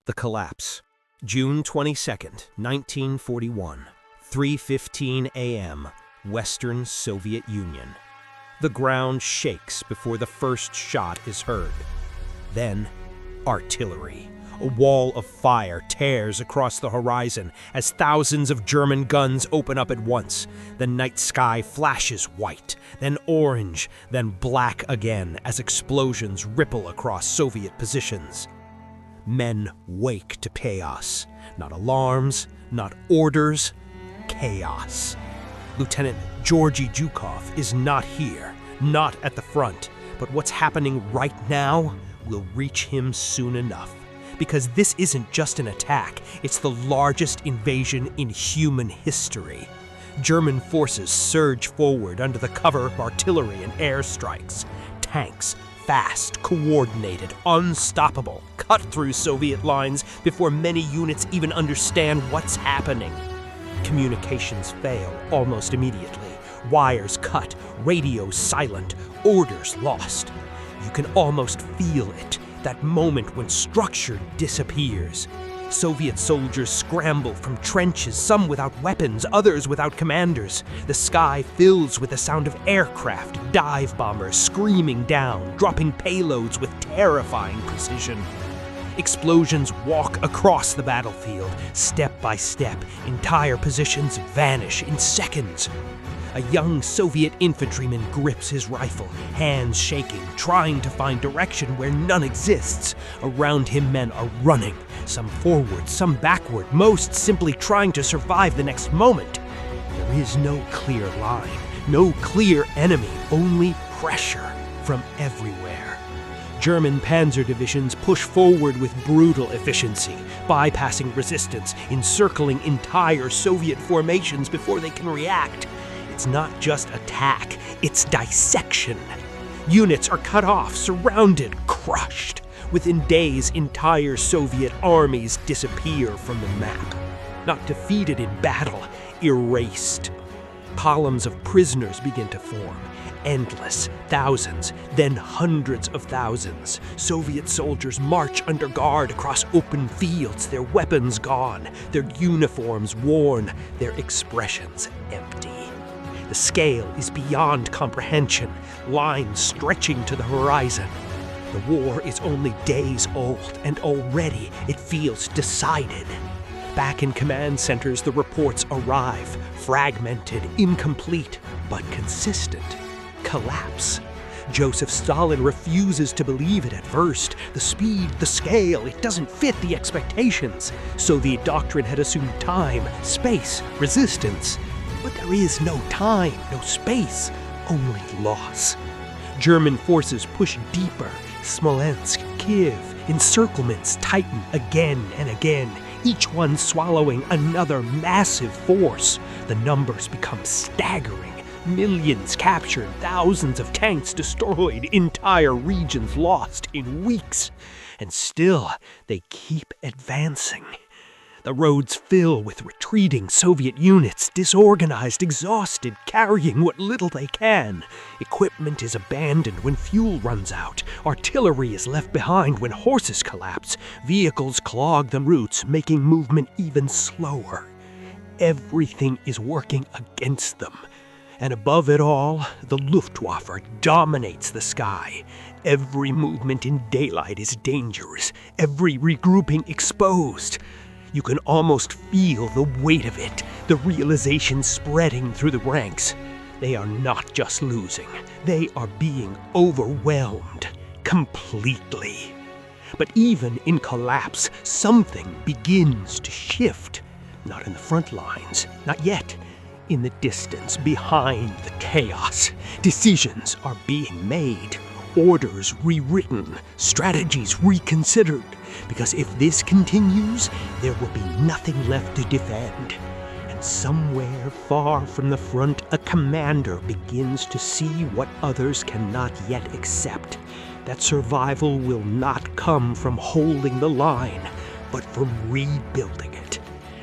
The collapse. June 22nd, 1941, 3:15 a.m., Western Soviet Union. The ground shakes before the first shot is heard. Then, artillery. A wall of fire tears across the horizon as thousands of German guns open up at once. The night sky flashes white, then orange, then black again as explosions ripple across Soviet positions. Men wake to chaos. Not alarms, not orders, chaos. Lieutenant Georgy Zhukov is not here, not at the front, but what's happening right now will reach him soon enough. Because this isn't just an attack, it's the largest invasion in human history. German forces surge forward under the cover of artillery and airstrikes. Tanks, fast, coordinated, unstoppable, cut through Soviet lines before many units even understand what's happening. Communications fail almost immediately. Wires cut, radios silent, orders lost. You can almost feel it, that moment when structure disappears. Soviet soldiers scramble from trenches, some without weapons, others without commanders. The sky fills with the sound of aircraft, dive bombers screaming down, dropping payloads with terrifying precision. Explosions walk across the battlefield, step by step. Entire positions vanish in seconds. A young Soviet infantryman grips his rifle, hands shaking, trying to find direction where none exists. Around him, men are running, some forward, some backward, most simply trying to survive the next moment. There is no clear line, no clear enemy, only pressure from everywhere. German panzer divisions push forward with brutal efficiency, bypassing resistance, encircling entire Soviet formations before they can react. It's not just attack, it's dissection. Units are cut off, surrounded, crushed. Within days, entire Soviet armies disappear from the map. Not defeated in battle, erased. Columns of prisoners begin to form. Endless, thousands, then hundreds of thousands. Soviet soldiers march under guard across open fields, their weapons gone, their uniforms worn, their expressions empty. The scale is beyond comprehension, lines stretching to the horizon. The war is only days old, and already it feels decided. Back in command centers, the reports arrive, fragmented, incomplete, but consistent. Collapse. Joseph Stalin refuses to believe it at first. The speed, the scale, it doesn't fit the expectations. Soviet doctrine had assumed time, space, resistance. But there is no time, no space, only loss. German forces push deeper. Smolensk, Kiev, encirclements tighten again and again, each one swallowing another massive force. The numbers become staggering. Millions captured, thousands of tanks destroyed, entire regions lost in weeks. And still, they keep advancing. The roads fill with retreating Soviet units, disorganized, exhausted, carrying what little they can. Equipment is abandoned when fuel runs out. Artillery is left behind when horses collapse. Vehicles clog the routes, making movement even slower. Everything is working against them. And above it all, the Luftwaffe dominates the sky. Every movement in daylight is dangerous, every regrouping exposed. You can almost feel the weight of it, the realization spreading through the ranks. They are not just losing, they are being overwhelmed completely. But even in collapse, something begins to shift. Not in the front lines, not yet. In the distance, behind the chaos, decisions are being made, orders rewritten, strategies reconsidered. Because if this continues, there will be nothing left to defend. And somewhere far from the front, a commander begins to see what others cannot yet accept. That survival will not come from holding the line, but from rebuilding it.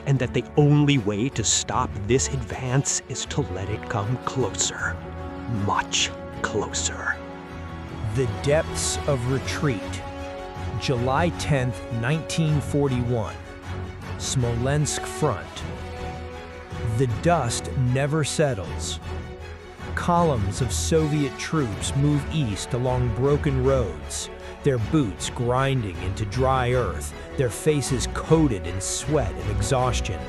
And that the only way to stop this advance is to let it come closer. Much closer. The depths of retreat. July 10th, 1941. Smolensk Front. The dust never settles. Columns of Soviet troops move east along broken roads, their boots grinding into dry earth, their faces coated in sweat and exhaustion.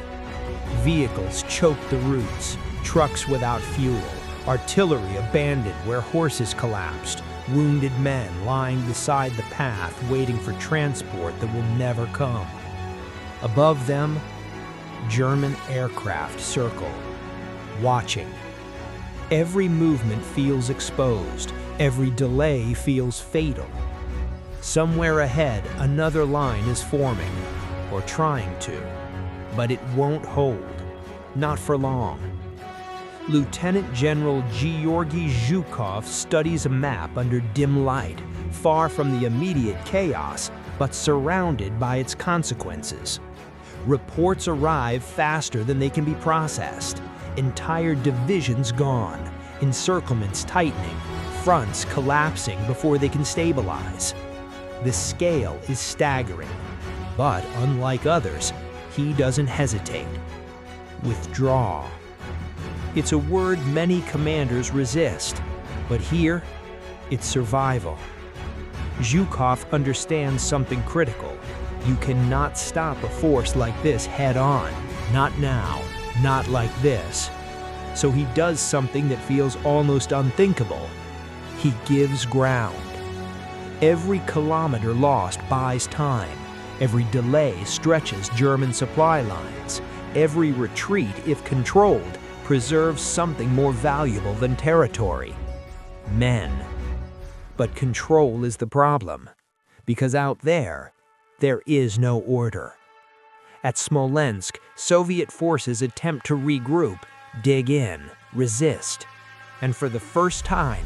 Vehicles choke the routes, trucks without fuel, artillery abandoned where horses collapsed, wounded men lying beside the path waiting for transport that will never come. Above them, German aircraft circle, watching. Every movement feels exposed, every delay feels fatal. Somewhere ahead, another line is forming, or trying to, but it won't hold, not for long. Lieutenant General Georgy Zhukov studies a map under dim light, far from the immediate chaos, but surrounded by its consequences. Reports arrive faster than they can be processed. Entire divisions gone, encirclements tightening, fronts collapsing before they can stabilize. The scale is staggering, but unlike others, he doesn't hesitate. Withdraw. It's a word many commanders resist, but here, it's survival. Zhukov understands something critical. You cannot stop a force like this head-on. Not now, not like this. So he does something that feels almost unthinkable. He gives ground. Every kilometer lost buys time. Every delay stretches German supply lines. Every retreat, if controlled, preserves something more valuable than territory: men. But control is the problem, because out there is no order. At Smolensk, Soviet forces attempt to regroup, dig in, resist, and for the first time,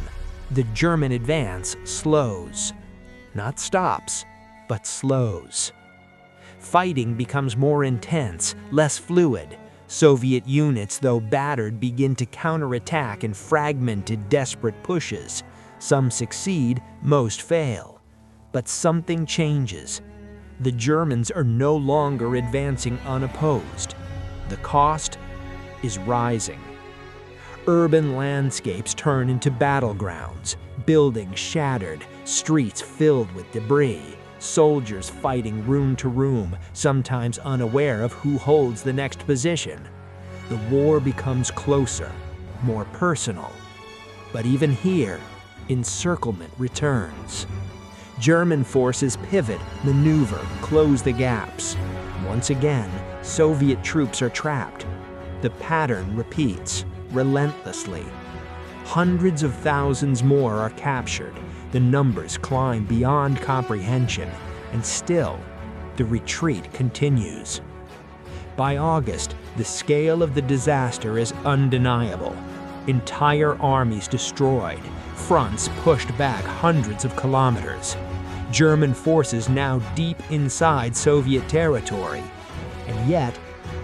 the German advance slows. Not stops, but slows. Fighting becomes more intense, less fluid. Soviet units, though battered, begin to counterattack in fragmented, desperate pushes. Some succeed, most fail. But something changes. The Germans are no longer advancing unopposed. The cost is rising. Urban landscapes turn into battlegrounds, buildings shattered, streets filled with debris, soldiers fighting room to room, sometimes unaware of who holds the next position. The war becomes closer, more personal. But even here, encirclement returns. German forces pivot, maneuver, close the gaps. Once again, Soviet troops are trapped. The pattern repeats, relentlessly. Hundreds of thousands more are captured. The numbers climb beyond comprehension, and still, the retreat continues. By August, the scale of the disaster is undeniable. Entire armies destroyed, fronts pushed back hundreds of kilometers. German forces now deep inside Soviet territory, and yet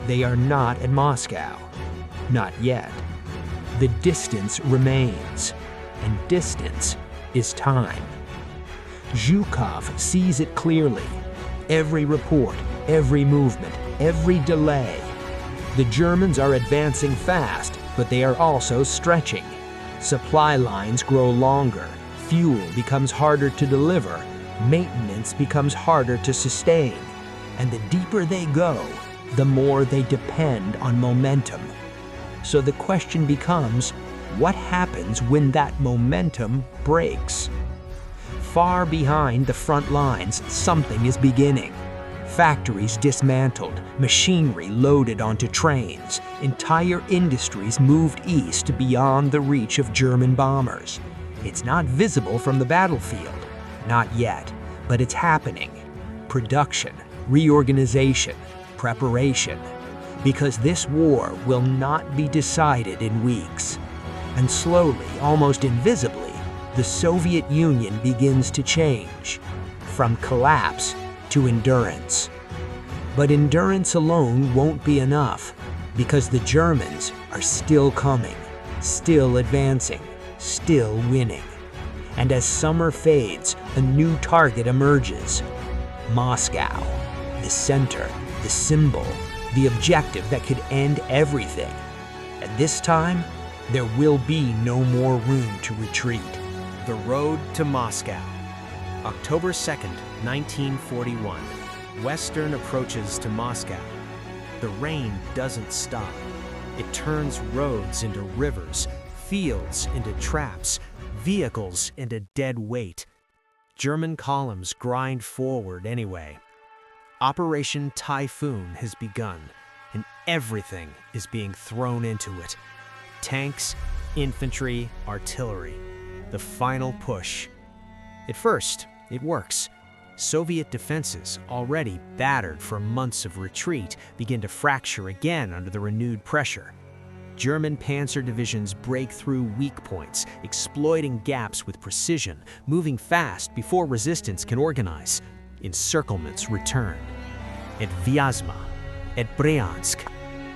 they are not at Moscow. Not yet. The distance remains, and distance is time. Zhukov sees it clearly. Every report, every movement, every delay. The Germans are advancing fast, but they are also stretching. Supply lines grow longer, fuel becomes harder to deliver, maintenance becomes harder to sustain, and the deeper they go, the more they depend on momentum. So the question becomes, what happens when that momentum breaks? Far behind the front lines, something is beginning. Factories dismantled, machinery loaded onto trains, entire industries moved east beyond the reach of German bombers. It's not visible from the battlefield, not yet, but it's happening. Production, reorganization, preparation. Because this war will not be decided in weeks. And slowly, almost invisibly, the Soviet Union begins to change, from collapse to endurance. But endurance alone won't be enough, because the Germans are still coming, still advancing, still winning. And as summer fades, a new target emerges: Moscow, the center, the symbol, the objective that could end everything. And this time, there will be no more room to retreat. The road to Moscow. October 2nd, 1941. Western approaches to Moscow. The rain doesn't stop. It turns roads into rivers, fields into traps, vehicles into dead weight. German columns grind forward anyway. Operation Typhoon has begun, and everything is being thrown into it. Tanks, infantry, artillery. The final push. At first, it works. Soviet defenses, already battered from months of retreat, begin to fracture again under the renewed pressure. German panzer divisions break through weak points, exploiting gaps with precision, moving fast before resistance can organize. Encirclements return. At Vyazma, at Bryansk,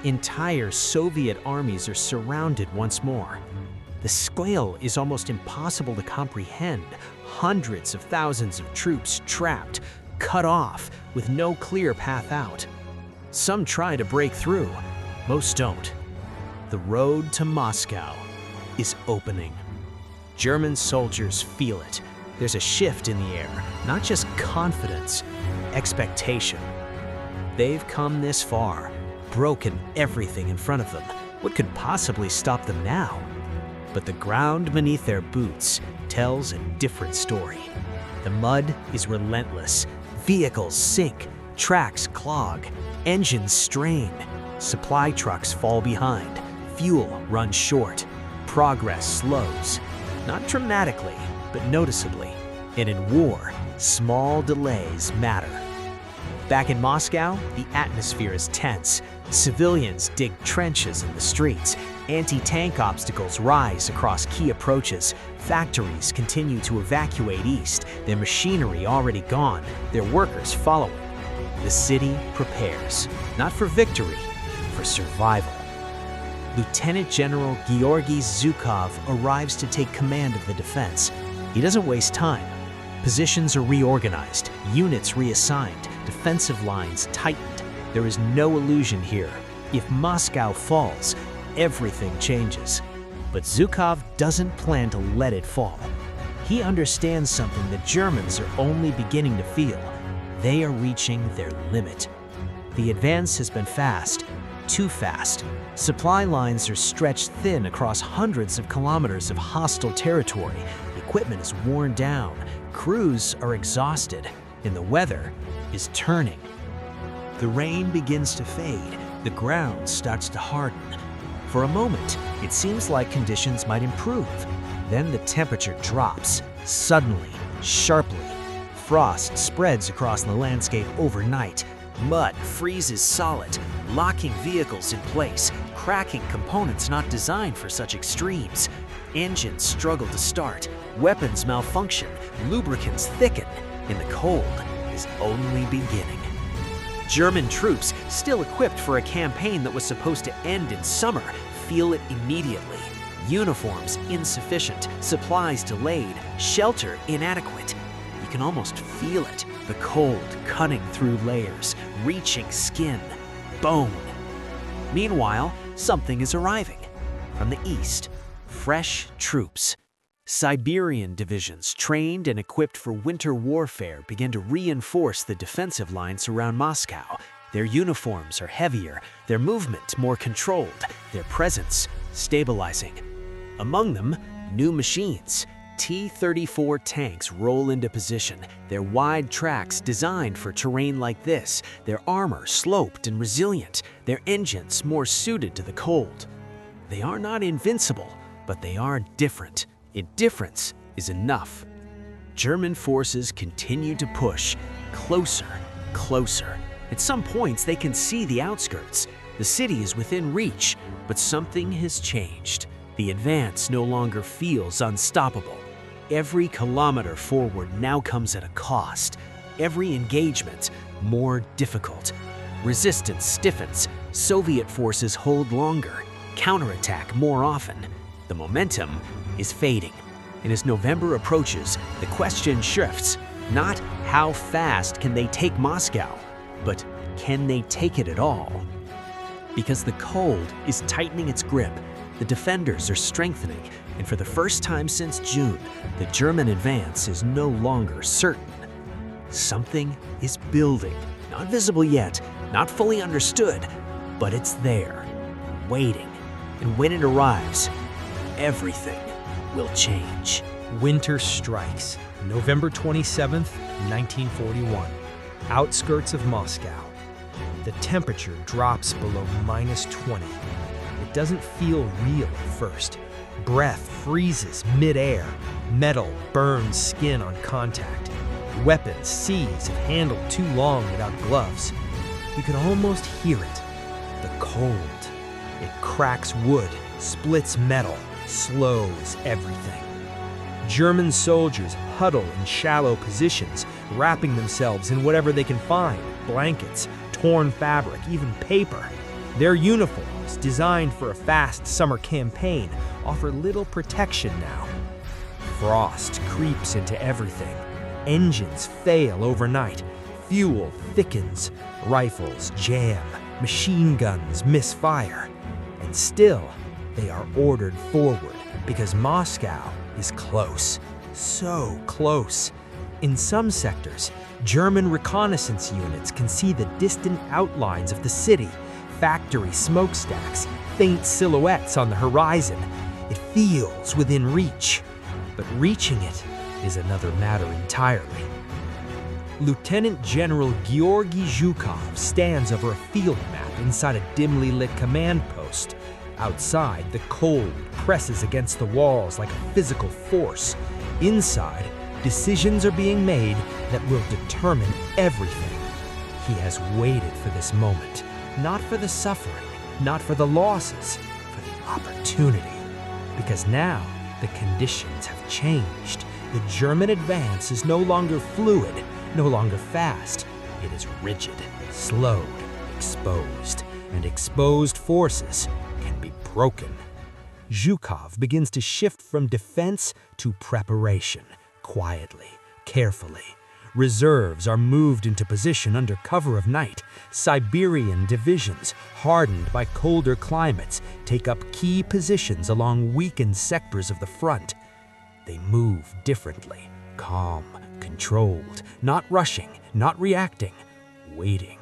entire Soviet armies are surrounded once more. The scale is almost impossible to comprehend. Hundreds of thousands of troops trapped, cut off, with no clear path out. Some try to break through, most don't. The road to Moscow is opening. German soldiers feel it. There's a shift in the air, not just confidence, expectation. They've come this far, broken everything in front of them. What could possibly stop them now? But the ground beneath their boots tells a different story. The mud is relentless. Vehicles sink, tracks clog, engines strain. Supply trucks fall behind. Fuel runs short. Progress slows. Not dramatically, but noticeably. And in war, small delays matter. Back in Moscow, the atmosphere is tense. Civilians dig trenches in the streets. Anti-tank obstacles rise across key approaches. Factories continue to evacuate east, their machinery already gone, their workers following. The city prepares, not for victory, for survival. Lieutenant General Georgy Zhukov arrives to take command of the defense. He doesn't waste time. Positions are reorganized, units reassigned, defensive lines tightened. There is no illusion here. If Moscow falls, everything changes. But Zhukov doesn't plan to let it fall. He understands something the Germans are only beginning to feel. They are reaching their limit. The advance has been fast, too fast. Supply lines are stretched thin across hundreds of kilometers of hostile territory. Equipment is worn down, crews are exhausted, and the weather is turning. The rain begins to fade, the ground starts to harden. For a moment, it seems like conditions might improve. Then the temperature drops, suddenly, sharply. Frost spreads across the landscape overnight. Mud freezes solid, locking vehicles in place, cracking components not designed for such extremes. Engines struggle to start, weapons malfunction, lubricants thicken, and the cold is only beginning. German troops, still equipped for a campaign that was supposed to end in summer, feel it immediately. Uniforms insufficient, supplies delayed, shelter inadequate. You can almost feel it, the cold cutting through layers, reaching skin, bone. Meanwhile, something is arriving. From the east, fresh troops. Siberian divisions, trained and equipped for winter warfare, begin to reinforce the defensive lines around Moscow. Their uniforms are heavier, their movement more controlled, their presence stabilizing. Among them, new machines. T-34 tanks roll into position, their wide tracks designed for terrain like this, their armor sloped and resilient, their engines more suited to the cold. They are not invincible, but they are different. And difference is enough. German forces continue to push, closer, closer. At some points, they can see the outskirts. The city is within reach, but something has changed. The advance no longer feels unstoppable. Every kilometer forward now comes at a cost. Every engagement more difficult. Resistance stiffens. Soviet forces hold longer. Counterattack more often. The momentum is fading. And as November approaches, the question shifts. Not how fast can they take Moscow, but can they take it at all? Because the cold is tightening its grip, the defenders are strengthening, and for the first time since June, the German advance is no longer certain. Something is building, not visible yet, not fully understood, but it's there, waiting. And when it arrives, everything will change. Winter strikes, November 27th, 1941. Outskirts of Moscow. The temperature drops below -20. It doesn't feel real at first. Breath freezes mid-air. Metal burns skin on contact. Weapons seized if handled too long without gloves. You can almost hear it. The cold. It cracks wood, splits metal, slows everything. German soldiers huddle in shallow positions, wrapping themselves in whatever they can find: blankets, torn fabric, even paper. Their uniforms, designed for a fast summer campaign, offer little protection now. Frost creeps into everything. Engines fail overnight. Fuel thickens. Rifles jam. Machine guns misfire. And still, they are ordered forward because Moscow is close. So close. In some sectors, German reconnaissance units can see the distant outlines of the city, factory smokestacks, faint silhouettes on the horizon. It feels within reach, but reaching it is another matter entirely. Lieutenant General Georgy Zhukov stands over a field map inside a dimly lit command post. Outside, the cold presses against the walls like a physical force. Inside, decisions are being made that will determine everything. He has waited for this moment, not for the suffering, not for the losses, for the opportunity. Because now, the conditions have changed. The German advance is no longer fluid, no longer fast. It is rigid, slowed, exposed, and exposed forces can be broken. Zhukov begins to shift from defense to preparation, quietly, carefully. Reserves are moved into position under cover of night. Siberian divisions, hardened by colder climates, take up key positions along weakened sectors of the front. They move differently, calm, controlled, not rushing, not reacting, waiting.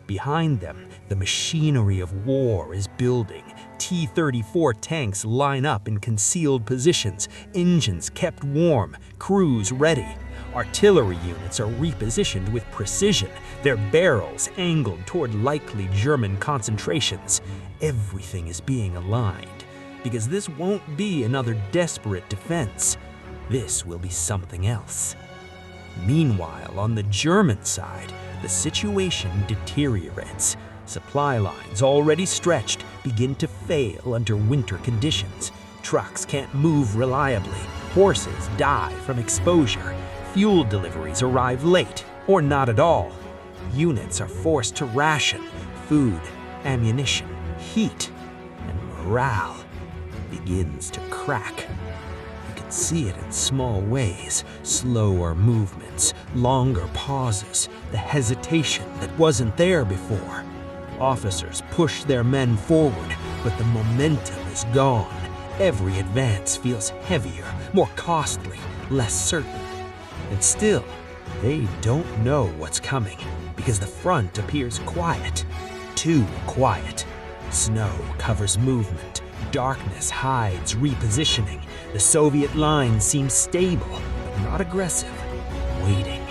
Behind them, the machinery of war is building. T-34 tanks line up in concealed positions, engines kept warm, crews ready. Artillery units are repositioned with precision, their barrels angled toward likely German concentrations. Everything is being aligned, because this won't be another desperate defense. This will be something else. Meanwhile, on the German side, the situation deteriorates. Supply lines, already stretched, begin to fail under winter conditions. Trucks can't move reliably. Horses die from exposure. Fuel deliveries arrive late, or not at all. Units are forced to ration food, ammunition, heat, and morale begins to crack. You can see it in small ways: slower movements, longer pauses, the hesitation that wasn't there before. Officers push their men forward, but the momentum is gone. Every advance feels heavier, more costly, less certain. And still, they don't know what's coming, because the front appears quiet, too quiet. Snow covers movement, darkness hides repositioning. The Soviet line seems stable, but not aggressive, waiting.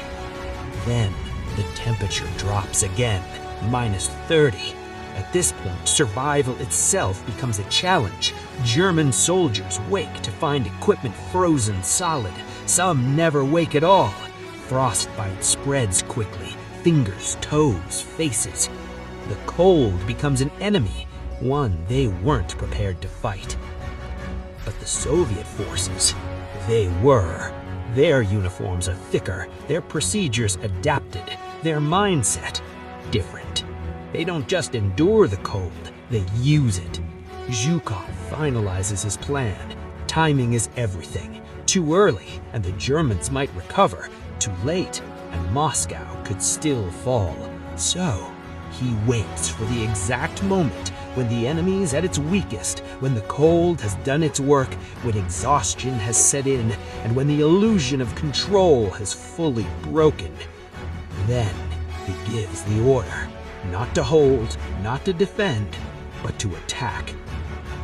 Then, the temperature drops again, -30. At this point, survival itself becomes a challenge. German soldiers wake to find equipment frozen solid. Some never wake at all. Frostbite spreads quickly, fingers, toes, faces. The cold becomes an enemy, one they weren't prepared to fight. But the Soviet forces, they were. Their uniforms are thicker, their procedures adapted, their mindset different. They don't just endure the cold, they use it. Zhukov finalizes his plan. Timing is everything. Too early, and the Germans might recover. too late, and Moscow could still fall. So, he waits for the exact moment when the enemy is at its weakest, when the cold has done its work, when exhaustion has set in, and when the illusion of control has fully broken. Then he gives the order, not to hold, not to defend, but to attack.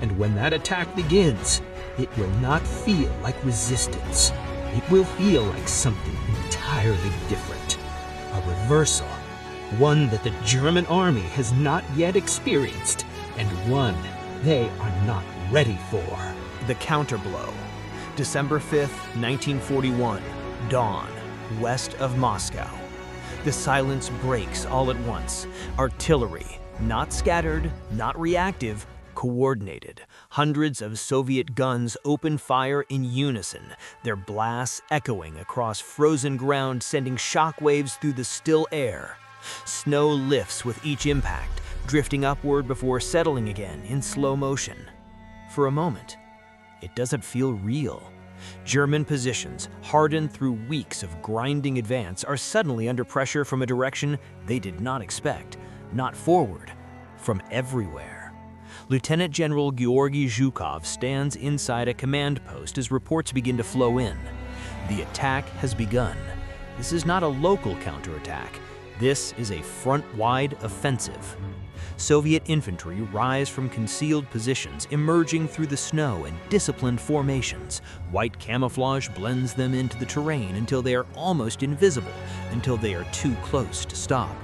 And when that attack begins, it will not feel like resistance. It will feel like something entirely different. A reversal. One that the German army has not yet experienced, and one they are not ready for. The counterblow. December 5th, 1941. Dawn, west of Moscow. The silence breaks all at once. Artillery, not scattered, not reactive, coordinated. Hundreds of Soviet guns open fire in unison, their blasts echoing across frozen ground, sending shockwaves through the still air. Snow lifts with each impact, drifting upward before settling again in slow motion. For a moment, it doesn't feel real. German positions, hardened through weeks of grinding advance, are suddenly under pressure from a direction they did not expect. Not forward, from everywhere. Lieutenant General Georgy Zhukov stands inside a command post as reports begin to flow in. The attack has begun. This is not a local counterattack. This is a front-wide offensive. Soviet infantry rise from concealed positions, emerging through the snow in disciplined formations. White camouflage blends them into the terrain until they are almost invisible, until they are too close to stop.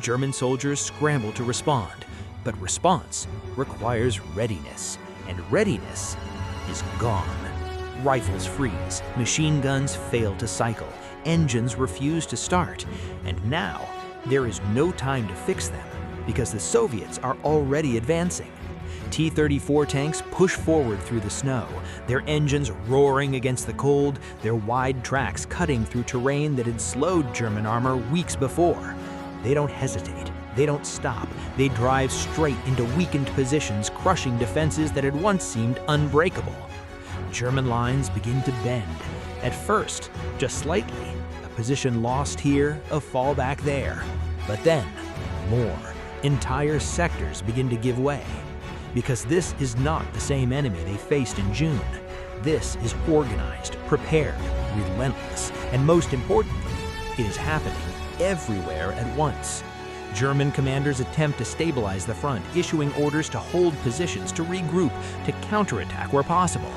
German soldiers scramble to respond, but response requires readiness, and readiness is gone. Rifles freeze, machine guns fail to cycle, engines refuse to start, and now there is no time to fix them because the Soviets are already advancing. T-34 tanks push forward through the snow, their engines roaring against the cold, their wide tracks cutting through terrain that had slowed German armor weeks before. They don't hesitate, they don't stop, they drive straight into weakened positions, crushing defenses that had once seemed unbreakable. German lines begin to bend. At first, just slightly, a position lost here, a fallback there. But then, more. Entire sectors begin to give way. Because this is not the same enemy they faced in June. This is organized, prepared, relentless, and most importantly, it is happening everywhere at once. German commanders attempt to stabilize the front, issuing orders to hold positions, to regroup, to counterattack where possible.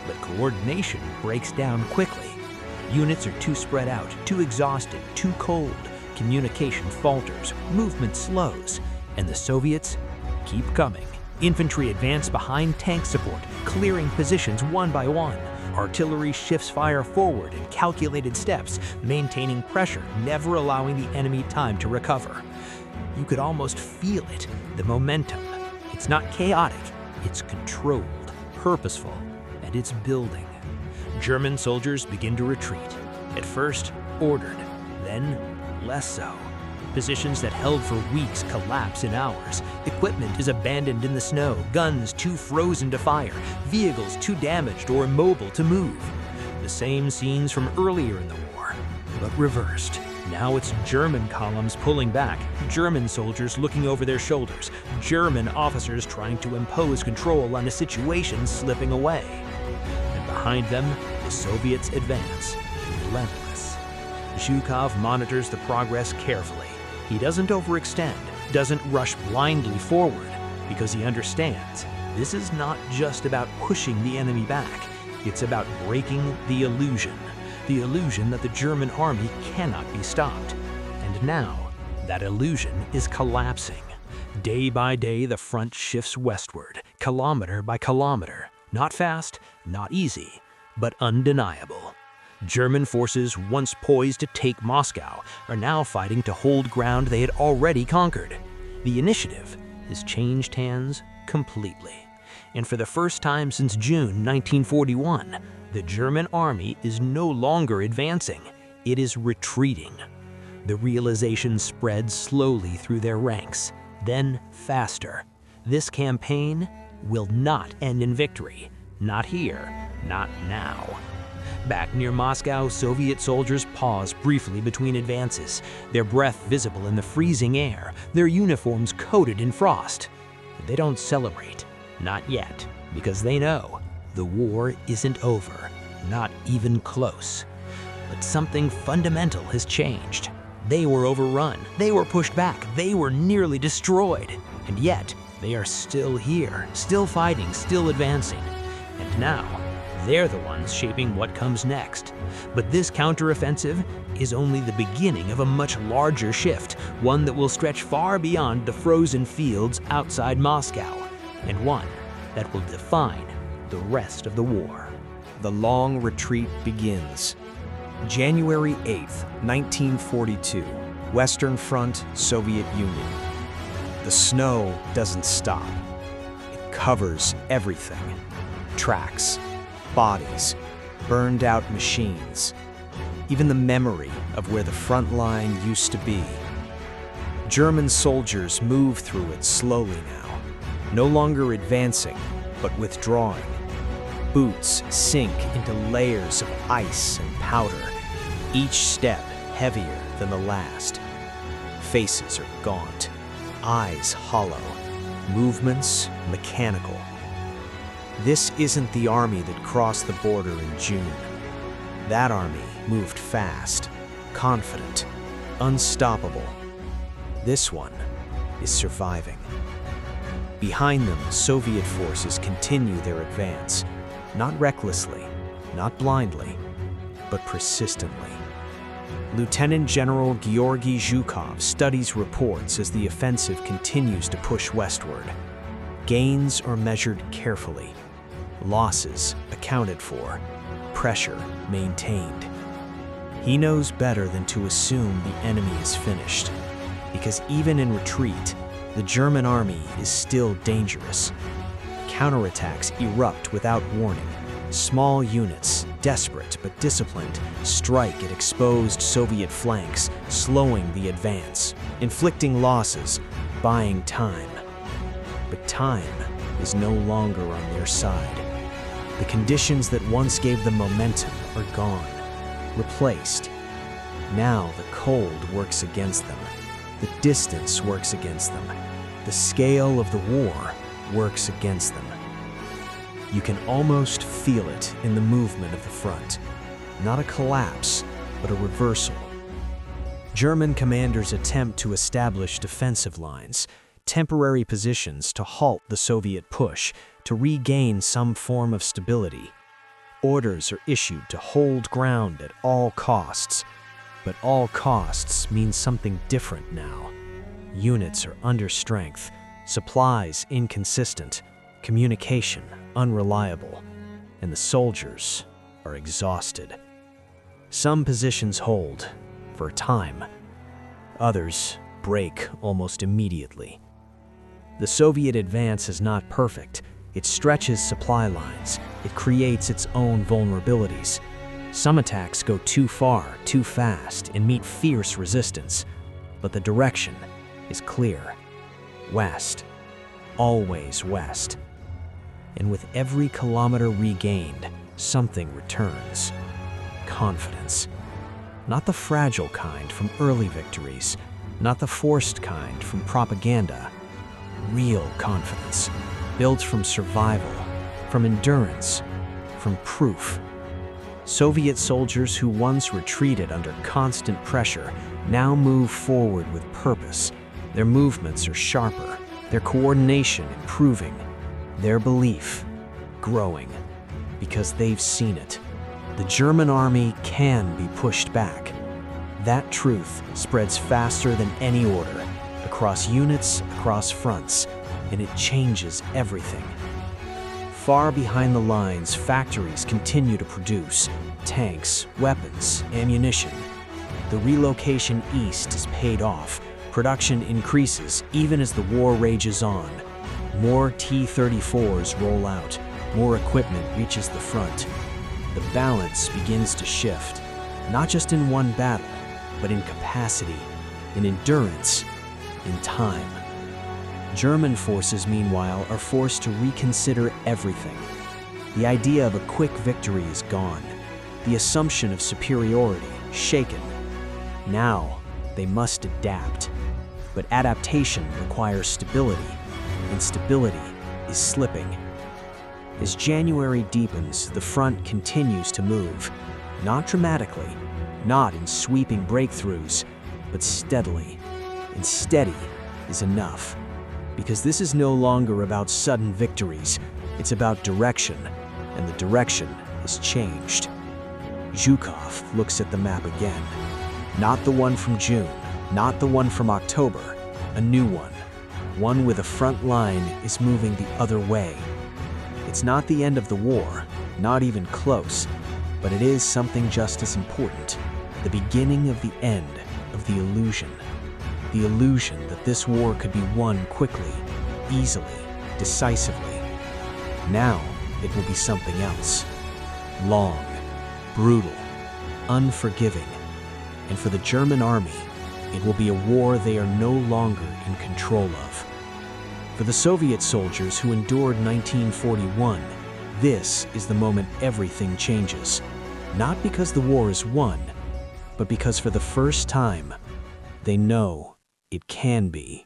But coordination breaks down quickly. Units are too spread out, too exhausted, too cold. Communication falters, movement slows, and the Soviets keep coming. Infantry advance behind tank support, clearing positions one by one. Artillery shifts fire forward in calculated steps, maintaining pressure, never allowing the enemy time to recover. You could almost feel it, the momentum. It's not chaotic, it's controlled, purposeful, and it's building. German soldiers begin to retreat. At first, ordered, then less so. Positions that held for weeks collapse in hours. Equipment is abandoned in the snow, guns too frozen to fire, vehicles too damaged or immobile to move. The same scenes from earlier in the war, but reversed. Now it's German columns pulling back, German soldiers looking over their shoulders, German officers trying to impose control on a situation slipping away. And behind them, the Soviets advance, relentless. Zhukov monitors the progress carefully. He doesn't overextend, doesn't rush blindly forward, because he understands this is not just about pushing the enemy back, it's about breaking the illusion that the German army cannot be stopped. And now, that illusion is collapsing. Day by day, the front shifts westward, kilometer by kilometer. Not fast, not easy, but undeniable. German forces, once poised to take Moscow, are now fighting to hold ground they had already conquered. The initiative has changed hands completely. And for the first time since June 1941, the German army is no longer advancing, it is retreating. The realization spreads slowly through their ranks, then faster. This campaign will not end in victory. Not here, not now. Back near Moscow, Soviet soldiers pause briefly between advances, their breath visible in the freezing air, their uniforms coated in frost. They don't celebrate, not yet, because they know the war isn't over, not even close. But something fundamental has changed. They were overrun, they were pushed back, they were nearly destroyed. And yet, they are still here, still fighting, still advancing. And now, they're the ones shaping what comes next. But this counteroffensive is only the beginning of a much larger shift, one that will stretch far beyond the frozen fields outside Moscow, and one that will define the rest of the war. The long retreat begins. January 8th, 1942, Western Front, Soviet Union. The snow doesn't stop. It covers everything. Tracks, bodies, burned out machines, even the memory of where the front line used to be. German soldiers move through it slowly now, no longer advancing, but withdrawing. Boots sink into layers of ice and powder, each step heavier than the last. Faces are gaunt, eyes hollow, movements mechanical. This isn't the army that crossed the border in June. That army moved fast, confident, unstoppable. This one is surviving. Behind them, Soviet forces continue their advance, not recklessly, not blindly, but persistently. Lieutenant General Georgy Zhukov studies reports as the offensive continues to push westward. Gains are measured carefully, losses accounted for, pressure maintained. He knows better than to assume the enemy is finished, because even in retreat, the German army is still dangerous. Counterattacks erupt without warning. Small units, desperate but disciplined, strike at exposed Soviet flanks, slowing the advance, inflicting losses, buying time. But time is no longer on their side. The conditions that once gave them momentum are gone, replaced. Now the cold works against them. The distance works against them. The scale of the war works against them. You can almost feel it in the movement of the front. Not a collapse, but a reversal. German commanders attempt to establish defensive lines, temporary positions to halt the Soviet push, to regain some form of stability. Orders are issued to hold ground at all costs. But all costs means something different now. Units are under strength, supplies inconsistent, communication unreliable, and the soldiers are exhausted. Some positions hold for a time. Others break almost immediately. The Soviet advance is not perfect. It stretches supply lines. It creates its own vulnerabilities. Some attacks go too far, too fast, and meet fierce resistance. But the direction is clear. West. Always west. And with every kilometer regained, something returns. Confidence. Not the fragile kind from early victories, not the forced kind from propaganda. Real confidence, built from survival, from endurance, from proof. Soviet soldiers who once retreated under constant pressure now move forward with purpose. Their movements are sharper, their coordination improving, their belief growing, because they've seen it. The German army can be pushed back. That truth spreads faster than any order, across units, across fronts, and it changes everything. Far behind the lines, factories continue to produce tanks, weapons, ammunition. The relocation east is paid off. Production increases even as the war rages on. More T-34s roll out. More equipment reaches the front. The balance begins to shift, not just in one battle, but in capacity, in endurance, in time. German forces, meanwhile, are forced to reconsider everything. The idea of a quick victory is gone. the assumption of superiority shaken. Now, they must adapt. But adaptation requires stability, and stability is slipping. As January deepens, the front continues to move, not dramatically, not in sweeping breakthroughs, but steadily. And steady is enough, because this is no longer about sudden victories, it's about direction, and the direction has changed. Zhukov looks at the map again. Not the one from June, not the one from October, a new one. One with a front line is moving the other way. It's not the end of the war, not even close, but it is something just as important, the beginning of the end of the illusion. The illusion that this war could be won quickly, easily, decisively. Now, it will be something else. Long, brutal, unforgiving. And for the German army, it will be a war they are no longer in control of. For the Soviet soldiers who endured 1941, this is the moment everything changes. Not because the war is won, but because for the first time, they know it can be.